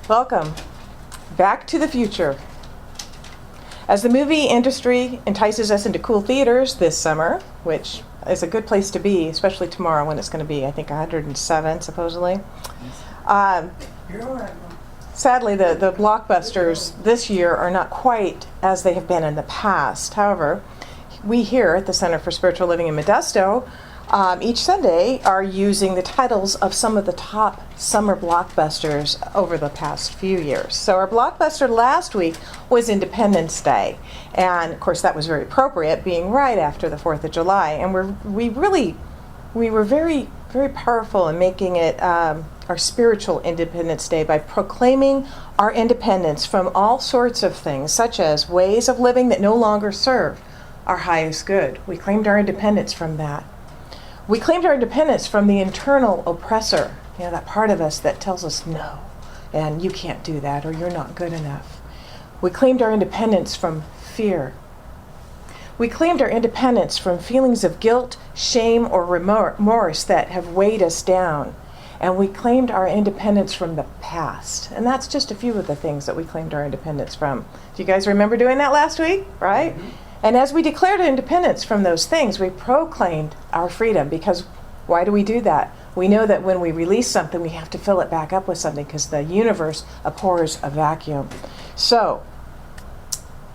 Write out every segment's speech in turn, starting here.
Welcome back to the future. As the movie industry entices us into cool theaters this summer, which is a good place to be, especially tomorrow when it's going to be, I think, 107 supposedly. Sadly, the blockbusters this year are not quite as they have been in the past. However, we here at the Center for Spiritual Living in Modesto each Sunday are using the titles of some of the top summer blockbusters over the past few years. So our blockbuster last week was Independence Day. And of course that was very appropriate, being right after the 4th of July. And we were very, very powerful in making it our spiritual Independence Day by proclaiming our independence from all sorts of things, such as ways of living that no longer serve our highest good. We claimed our independence from that. We claimed our independence from the internal oppressor, that part of us that tells us no, and you can't do that, or you're not good enough. We claimed our independence from fear. We claimed our independence from feelings of guilt, shame, or remorse that have weighed us down. And we claimed our independence from the past. And that's just a few of the things that we claimed our independence from. Do you guys remember doing that last week? Right? Mm-hmm. And as we declared independence from those things, we proclaimed our freedom, because why do we do that? We know that when we release something, we have to fill it back up with something, because the universe abhors a vacuum. So,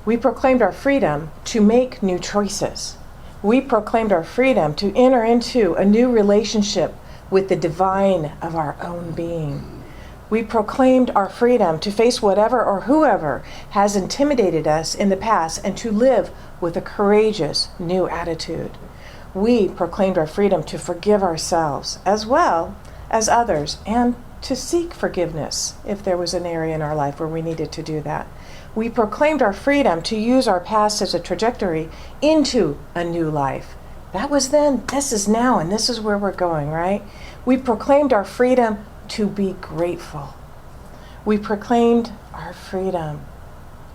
we proclaimed our freedom to make new choices. We proclaimed our freedom to enter into a new relationship with the divine of our own being. We proclaimed our freedom to face whatever or whoever has intimidated us in the past and to live with a courageous new attitude. We proclaimed our freedom to forgive ourselves as well as others and to seek forgiveness if there was an area in our life where we needed to do that. We proclaimed our freedom to use our past as a trajectory into a new life. That was then, this is now, and this is where we're going, right? We proclaimed our freedom to be grateful. We proclaimed our freedom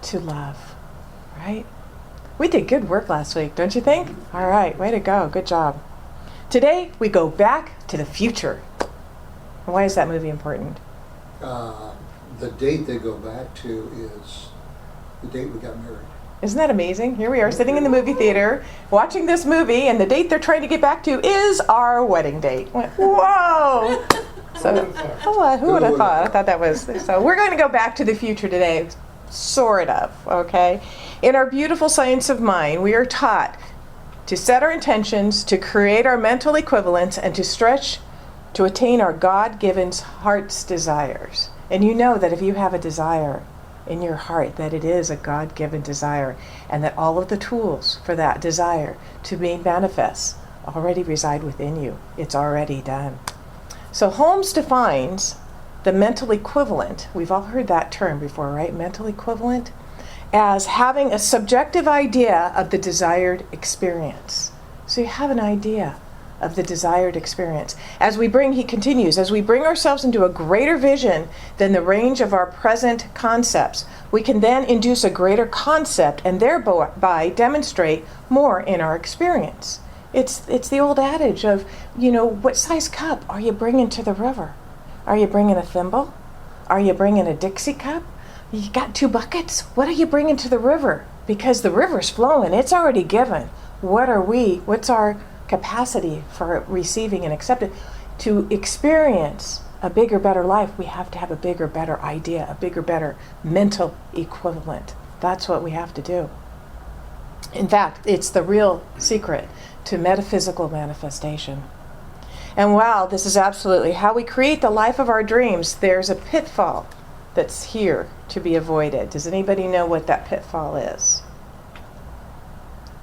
to love, right? We did good work last week, don't you think? All right, way to go, good job. Today, we go back to the future. Why is that movie important? The date they go back to is the date we got married. Isn't that amazing? Here we are sitting in the movie theater, watching this movie, and the date they're trying to get back to is our wedding date. Whoa! So, who would have thought? I thought that was, so we're going to go back to the future today, sort of, okay? In our beautiful science of mind, we are taught to set our intentions, to create our mental equivalents, and to stretch to attain our God-given heart's desires. And you know that if you have a desire in your heart, that it is a God-given desire, and that all of the tools for that desire to be manifest already reside within you. It's already done. So Holmes defines the mental equivalent, we've all heard that term before, right? Mental equivalent, as having a subjective idea of the desired experience. So you have an idea of the desired experience. He continues, as we bring ourselves into a greater vision than the range of our present concepts, we can then induce a greater concept and thereby demonstrate more in our experience. It's the old adage of, what size cup are you bringing to the river? Are you bringing a thimble? Are you bringing a Dixie cup? You got 2 buckets? What are you bringing to the river? Because the river's flowing, it's already given. What's our capacity for receiving and accepting? To experience a bigger, better life, we have to have a bigger, better idea, a bigger, better mental equivalent. That's what we have to do. In fact, it's the real secret to metaphysical manifestation. And while this is absolutely how we create the life of our dreams, there's a pitfall that's here to be avoided. Does anybody know what that pitfall is?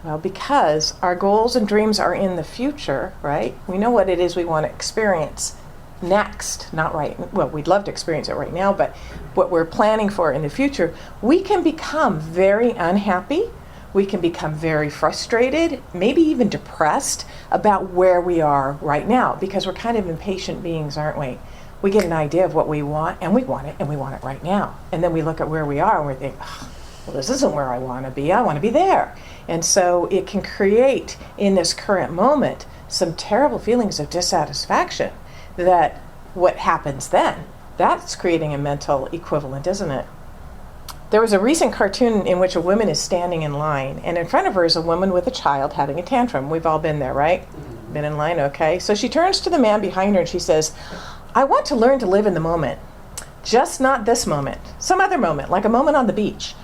Well, because our goals and dreams are in the future, right? We know what it is we want to experience next, not right. Well, we'd love to experience it right now, but what we're planning for in the future, we can become very unhappy. We can become very frustrated, maybe even depressed about where we are right now, because we're kind of impatient beings, aren't we? We get an idea of what we want, and we want it right now. And then we look at where we are, and we think, well, this isn't where I want to be. I want to be there. And so it can create, in this current moment, some terrible feelings of dissatisfaction that what happens then That's creating a mental equivalent, isn't it? There was a recent cartoon in which a woman is standing in line, and in front of her is a woman with a child having a tantrum. We've all been there, right? Been in line, okay. So she turns to the man behind her and she says, I want to learn to live in the moment. Just not this moment. Some other moment, like a moment on the beach.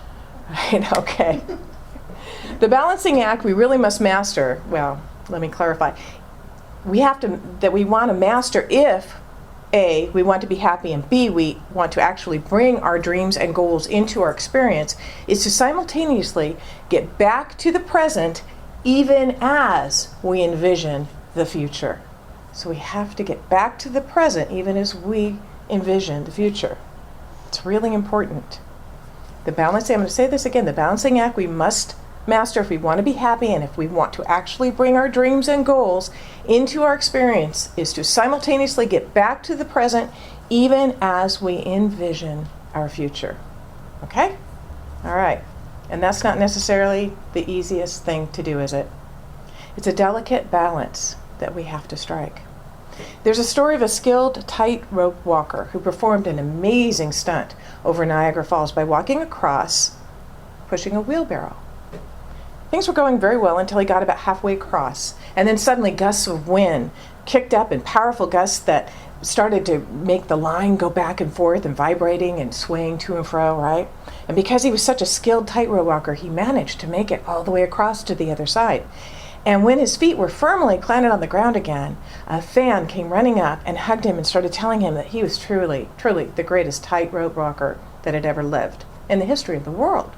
Right, okay. The balancing act we really must master, well, let me clarify. We want to master if A, we want to be happy, and B, we want to actually bring our dreams and goals into our experience, is to simultaneously get back to the present even as we envision the future. So we have to get back to the present even as we envision the future. It's really important. I'm going to say this again, the balancing act we must master if we want to be happy and if we want to actually bring our dreams and goals into our experience is to simultaneously get back to the present even as we envision our future. Okay? All right. And that's not necessarily the easiest thing to do, is it? It's a delicate balance that we have to strike. There's a story of a skilled tightrope walker who performed an amazing stunt over Niagara Falls by walking across, pushing a wheelbarrow. Things were going very well until he got about halfway across, and then suddenly gusts of wind kicked up, and powerful gusts that started to make the line go back and forth and vibrating and swaying to and fro, right? And because he was such a skilled tightrope walker, he managed to make it all the way across to the other side. And when his feet were firmly planted on the ground again, a fan came running up and hugged him and started telling him that he was truly, truly the greatest tightrope walker that had ever lived in the history of the world.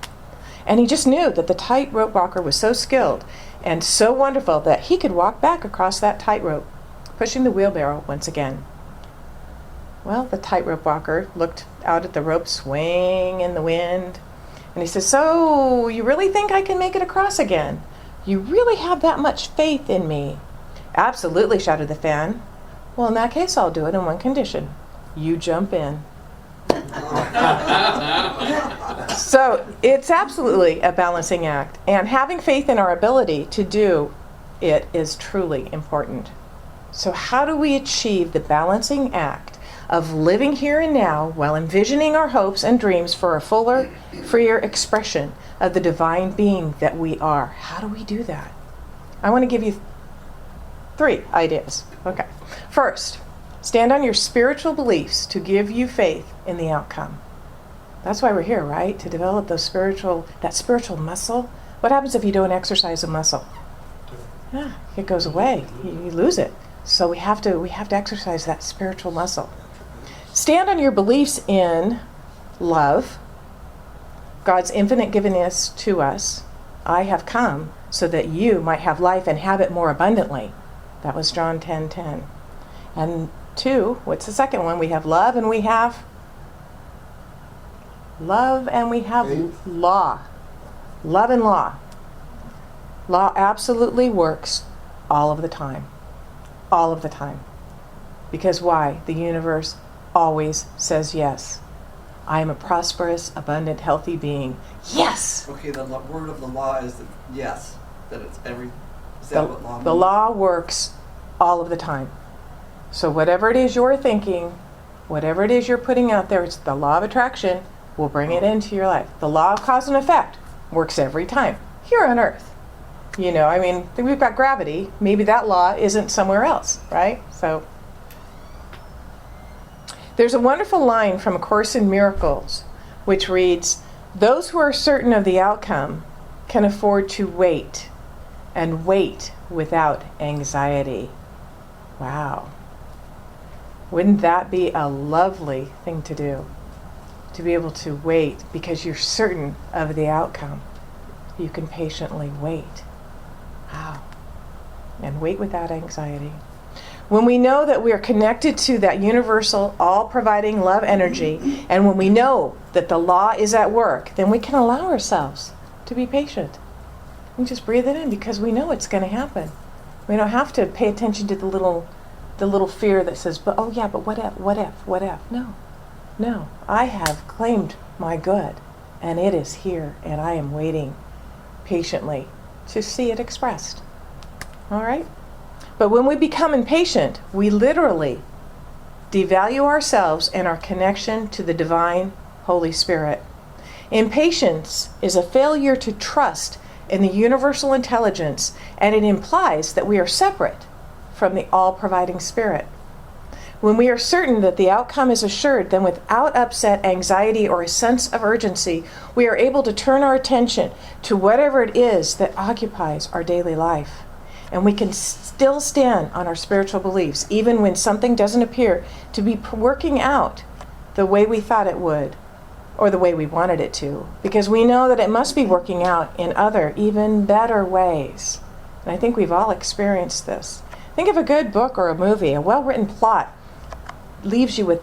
And he just knew that the tightrope walker was so skilled and so wonderful that he could walk back across that tightrope, pushing the wheelbarrow once again. Well, the tightrope walker looked out at the rope swaying in the wind, and he says, "So, you really think I can make it across again? You really have that much faith in me?" "Absolutely," shouted the fan. "Well, in that case, I'll do it on one condition. You jump in." So it's absolutely a balancing act, and having faith in our ability to do it is truly important. So how do we achieve the balancing act of living here and now while envisioning our hopes and dreams for a fuller, freer expression of the divine being that we are? How do we do that? I want to give you 3 ideas. Okay. First, stand on your spiritual beliefs to give you faith in the outcome. That's why we're here, right? To develop that spiritual muscle. What happens if you don't exercise a muscle? Yeah, it goes away. You lose it. So we have to exercise that spiritual muscle. Stand on your beliefs in love, God's infinite givingness to us. I have come so that you might have life and have it more abundantly. That was John 10:10. And 2, what's the second one? We have love and we have law. Love and law. Law absolutely works all of the time. All of the time. Because why? The universe always says yes. I am a prosperous, abundant, healthy being. Yes! Okay, the word of the law is that yes. That it's every... Is that what law means? The law works all of the time. So whatever it is you're thinking, whatever it is you're putting out there, it's the law of attraction will bring it into your life. The law of cause and effect works every time here on Earth. You know, I mean, we've got gravity. Maybe that law isn't somewhere else, right? So there's a wonderful line from A Course in Miracles, which reads, "Those who are certain of the outcome can afford to wait, and wait without anxiety." Wow. Wouldn't that be a lovely thing to do? To be able to wait because you're certain of the outcome. You can patiently wait. Wow. And wait without anxiety. When we know that we are connected to that universal, all-providing love energy, and when we know that the law is at work, then we can allow ourselves to be patient. We just breathe it in because we know it's going to happen. We don't have to pay attention to the little fear that says, but what if? No. I have claimed my good, and it is here, and I am waiting patiently to see it expressed. All right? But when we become impatient, we literally devalue ourselves and our connection to the divine Holy Spirit. Impatience is a failure to trust in the universal intelligence, and it implies that we are separate from the all-providing Spirit. When we are certain that the outcome is assured, then without upset, anxiety, or a sense of urgency, we are able to turn our attention to whatever it is that occupies our daily life. And we can still stand on our spiritual beliefs, even when something doesn't appear to be working out the way we thought it would, or the way we wanted it to, because we know that it must be working out in other, even better ways. And I think we've all experienced this. Think of a good book or a movie. A well-written plot leaves you with,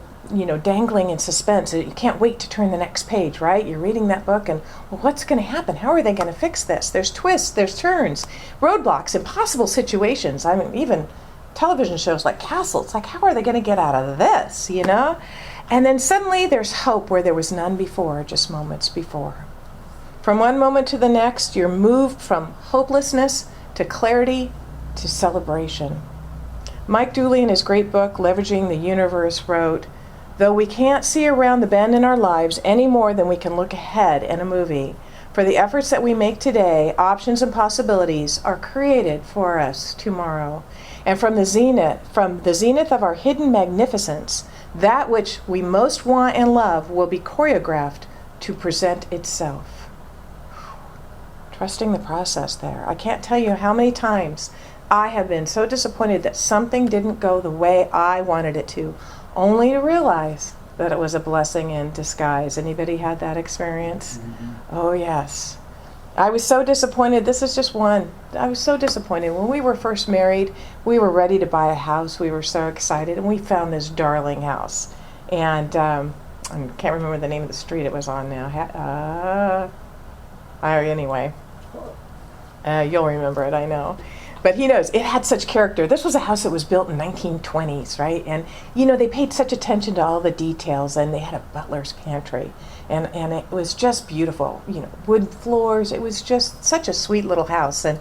dangling in suspense. You can't wait to turn the next page, right? You're reading that book and, well, what's going to happen? How are they going to fix this? There's twists, there's turns, roadblocks, impossible situations. I mean, even television shows like Castle. It's like, how are they going to get out of this, And then suddenly there's hope where there was none before, just moments before. From one moment to the next, you're moved from hopelessness to clarity to celebration. Mike Dooley, in his great book, Leveraging the Universe, wrote, "Though we can't see around the bend in our lives any more than we can look ahead in a movie, for the efforts that we make today, options and possibilities are created for us tomorrow. And from the zenith of our hidden magnificence, that which we most want and love will be choreographed to present itself." Trusting the process there. I can't tell you how many times I have been so disappointed that something didn't go the way I wanted it to, only to realize that it was a blessing in disguise. Anybody had that experience? Mm-hmm. Oh, yes. I was so disappointed. This is just one. I was so disappointed. When we were first married, we were ready to buy a house. We were so excited, and we found this darling house. And I can't remember the name of the street it was on now. Anyway, you'll remember it, I know. But he knows, it had such character. This was a house that was built in 1920s, right? And, they paid such attention to all the details, and they had a butler's pantry. And it was just beautiful, wood floors. It was just such a sweet little house. And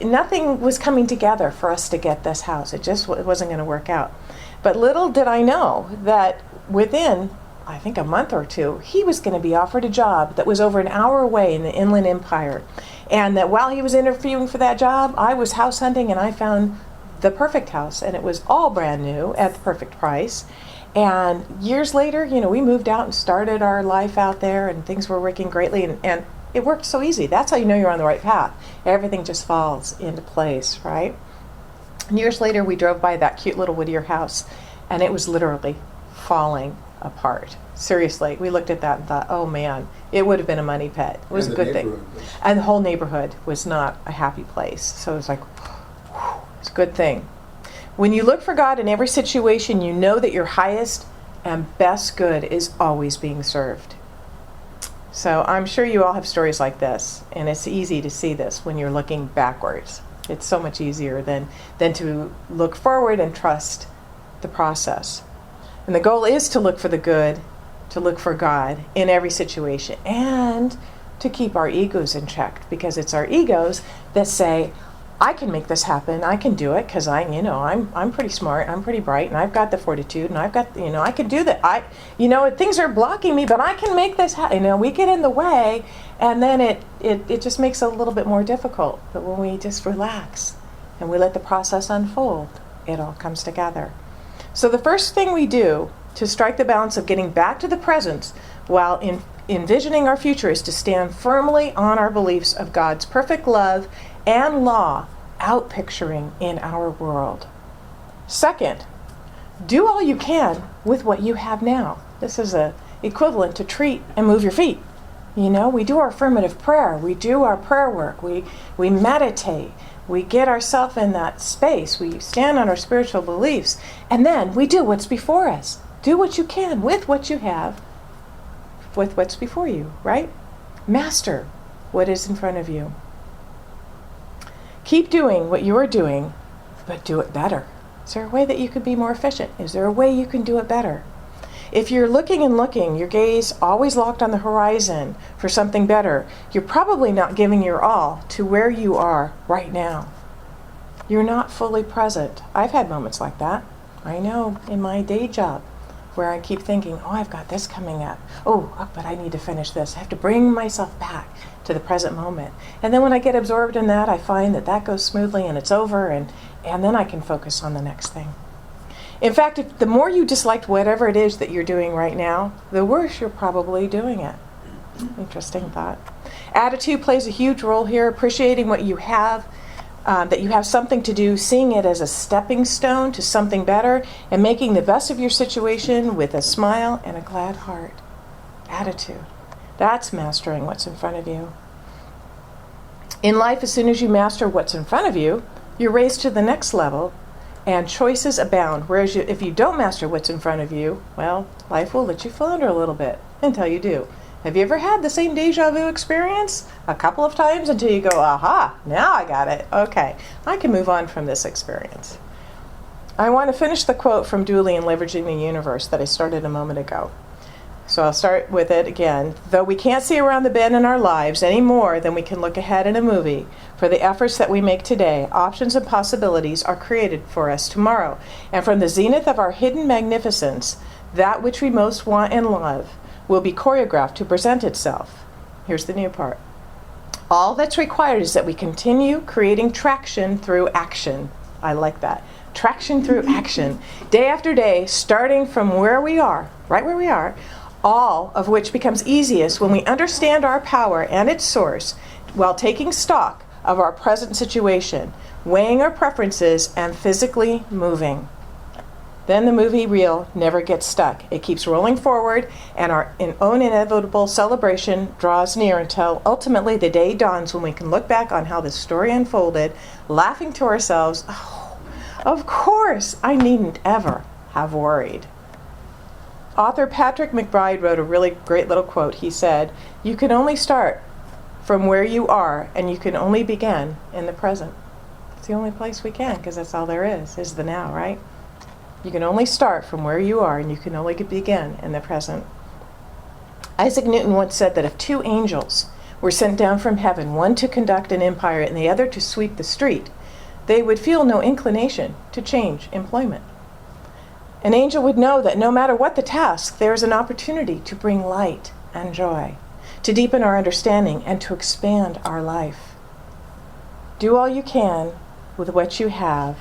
nothing was coming together for us to get this house. It wasn't going to work out. But little did I know that within, I think, a month or two, he was going to be offered a job that was over an hour away in the Inland Empire. And that while he was interviewing for that job, I was house hunting, and I found the perfect house. And it was all brand new at the perfect price. And years later, we moved out and started our life out there, and things were working greatly. And it worked so easy. That's how you know you're on the right path. Everything just falls into place, right? And years later, we drove by that cute little Whittier house, and it was literally falling apart. Seriously, we looked at that and thought, oh man, it would have been a money pit. It was a good thing. And the whole neighborhood was not a happy place. So it was like, whew, it's a good thing. When you look for God in every situation, you know that your highest and best good is always being served. So I'm sure you all have stories like this, and it's easy to see this when you're looking backwards. It's so much easier than to look forward and trust the process. And the goal is to look for the good, to look for God in every situation, and to keep our egos in check, because it's our egos that say, I can make this happen, I can do it, because I'm pretty smart, I'm pretty bright, and I've got the fortitude, and I've got, I can do that. Things are blocking me, but I can make this happen. We get in the way, and then it just makes it a little bit more difficult. But when we just relax and we let the process unfold, it all comes together. So the first thing we do to strike the balance of getting back to the present while envisioning our future is to stand firmly on our beliefs of God's perfect love and law outpicturing in our world. Second, do all you can with what you have now. This is equivalent to treat and move your feet. We do our affirmative prayer. We do our prayer work. We meditate. We get ourselves in that space. We stand on our spiritual beliefs. And then we do what's before us. Do what you can with what you have, with what's before you, right? Master what is in front of you. Keep doing what you are doing, but do it better. Is there a way that you could be more efficient? Is there a way you can do it better? If you're looking and looking, your gaze always locked on the horizon for something better, you're probably not giving your all to where you are right now. You're not fully present. I've had moments like that. I know in my day job where I keep thinking, oh, I've got this coming up. Oh, but I need to finish this. I have to bring myself back to the present moment. And then when I get absorbed in that, I find that that goes smoothly and it's over, and then I can focus on the next thing. In fact, the more you dislike whatever it is that you're doing right now, the worse you're probably doing it. Interesting thought. Attitude plays a huge role here, appreciating what you have, that you have something to do, seeing it as a stepping stone to something better, and making the best of your situation with a smile and a glad heart. Attitude. That's mastering what's in front of you. In life, as soon as you master what's in front of you, you're raised to the next level, and choices abound. Whereas if you don't master what's in front of you, well, life will let you flounder a little bit until you do. Have you ever had the same deja vu experience? A couple of times until you go, aha, now I got it. Okay, I can move on from this experience. I want to finish the quote from Dooley in Leveraging the Universe that I started a moment ago. So I'll start with it again. Though we can't see around the bend in our lives any more than we can look ahead in a movie, for the efforts that we make today, options and possibilities are created for us tomorrow. And from the zenith of our hidden magnificence, that which we most want and love will be choreographed to present itself. Here's the new part. All that's required is that we continue creating traction through action. I like that. Traction through action. Day after day, starting from where we are, right where we are, all of which becomes easiest when we understand our power and its source while taking stock of our present situation, weighing our preferences, and physically moving. Then the movie reel never gets stuck. It keeps rolling forward, and our own inevitable celebration draws near until ultimately the day dawns when we can look back on how the story unfolded, laughing to ourselves, oh, of course, I needn't ever have worried. Author Patrick McBride wrote a really great little quote. He said, "You can only start from where you are, and you can only begin in the present." It's the only place we can, because that's all there is the now, right? You can only start from where you are, and you can only begin in the present. Isaac Newton once said that if two angels were sent down from heaven, one to conduct an empire and the other to sweep the street, they would feel no inclination to change employment. An angel would know that no matter what the task, there is an opportunity to bring light and joy, to deepen our understanding, and to expand our life. Do all you can with what you have,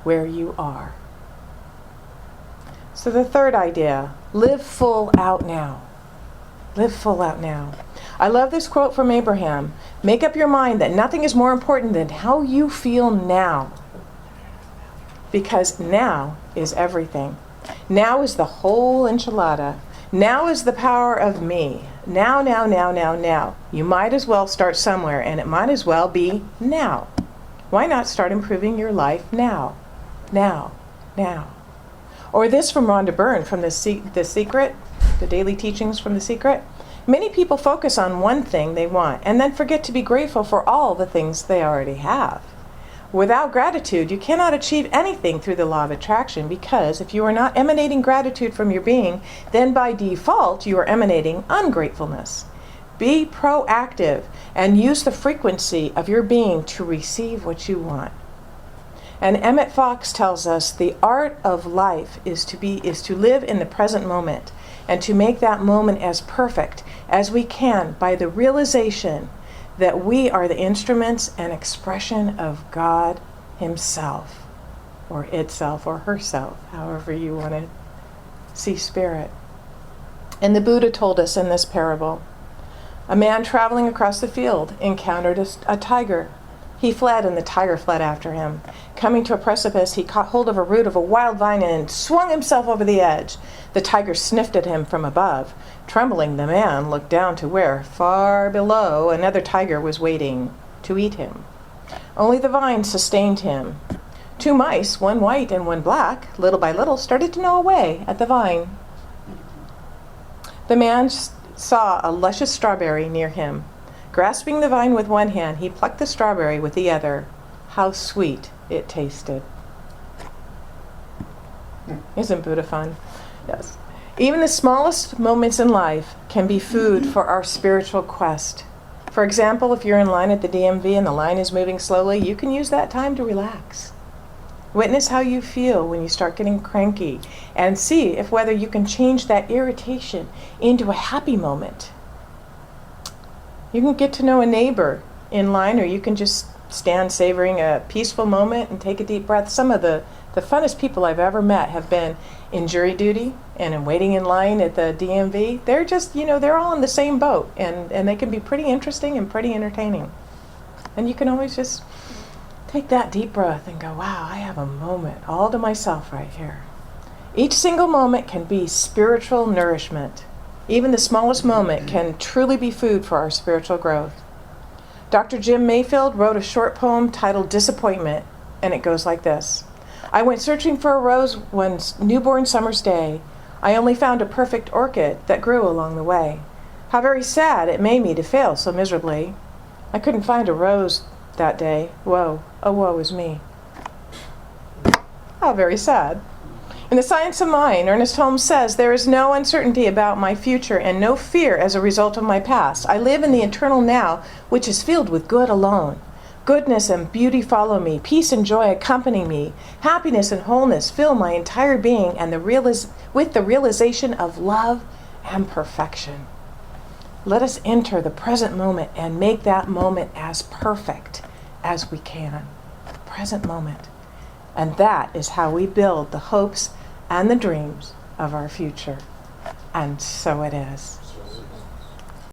where you are. So the third idea, live full out now. Live full out now. I love this quote from Abraham. Make up your mind that nothing is more important than how you feel now. Because now is everything. Now is the whole enchilada. Now is the power of me. Now, now, now, now, now. You might as well start somewhere, and it might as well be now. Why not start improving your life now? Now, now. Or this from Rhonda Byrne from The Secret, the daily teachings from The Secret. Many people focus on one thing they want and then forget to be grateful for all the things they already have. Without gratitude, you cannot achieve anything through the law of attraction, because if you are not emanating gratitude from your being, then by default you are emanating ungratefulness. Be proactive and use the frequency of your being to receive what you want. And Emmett Fox tells us the art of life is to live in the present moment and to make that moment as perfect as we can by the realization that we are the instruments and expression of God Himself, or itself, or herself, however you want to see spirit. And the Buddha told us in this parable, a man traveling across the field encountered a tiger. He fled, and the tiger fled after him. Coming to a precipice, he caught hold of a root of a wild vine and swung himself over the edge. The tiger sniffed at him from above. Trembling, the man looked down to where, far below, another tiger was waiting to eat him. Only the vine sustained him. Two mice, one white and one black, little by little started to gnaw away at the vine. The man saw a luscious strawberry near him. Grasping the vine with one hand, he plucked the strawberry with the other. How sweet it tasted. Isn't Buddha fun? Yes. Even the smallest moments in life can be food for our spiritual quest. For example, if you're in line at the DMV and the line is moving slowly, you can use that time to relax. Witness how you feel when you start getting cranky and see if whether you can change that irritation into a happy moment. You can get to know a neighbor in line, or you can just stand savoring a peaceful moment and take a deep breath. Some of the funnest people I've ever met have been in jury duty and in waiting in line at the DMV. They're just, they're all in the same boat, and they can be pretty interesting and pretty entertaining. And you can always just take that deep breath and go, wow, I have a moment all to myself right here. Each single moment can be spiritual nourishment. Even the smallest moment can truly be food for our spiritual growth. Dr. Jim Mayfield wrote a short poem titled Disappointment, and it goes like this. I went searching for a rose one newborn summer's day. I only found a perfect orchid that grew along the way. How very sad it made me to fail so miserably. I couldn't find a rose that day. Woe, oh woe is me. How very sad. In The Science of Mind, Ernest Holmes says, there is no uncertainty about my future and no fear as a result of my past. I live in the eternal now, which is filled with good alone. Goodness and beauty follow me. Peace and joy accompany me. Happiness and wholeness fill my entire being, and with the realization of love and perfection. Let us enter the present moment and make that moment as perfect as we can. Present moment. And that is how we build the hopes and the dreams of our future. And so it is.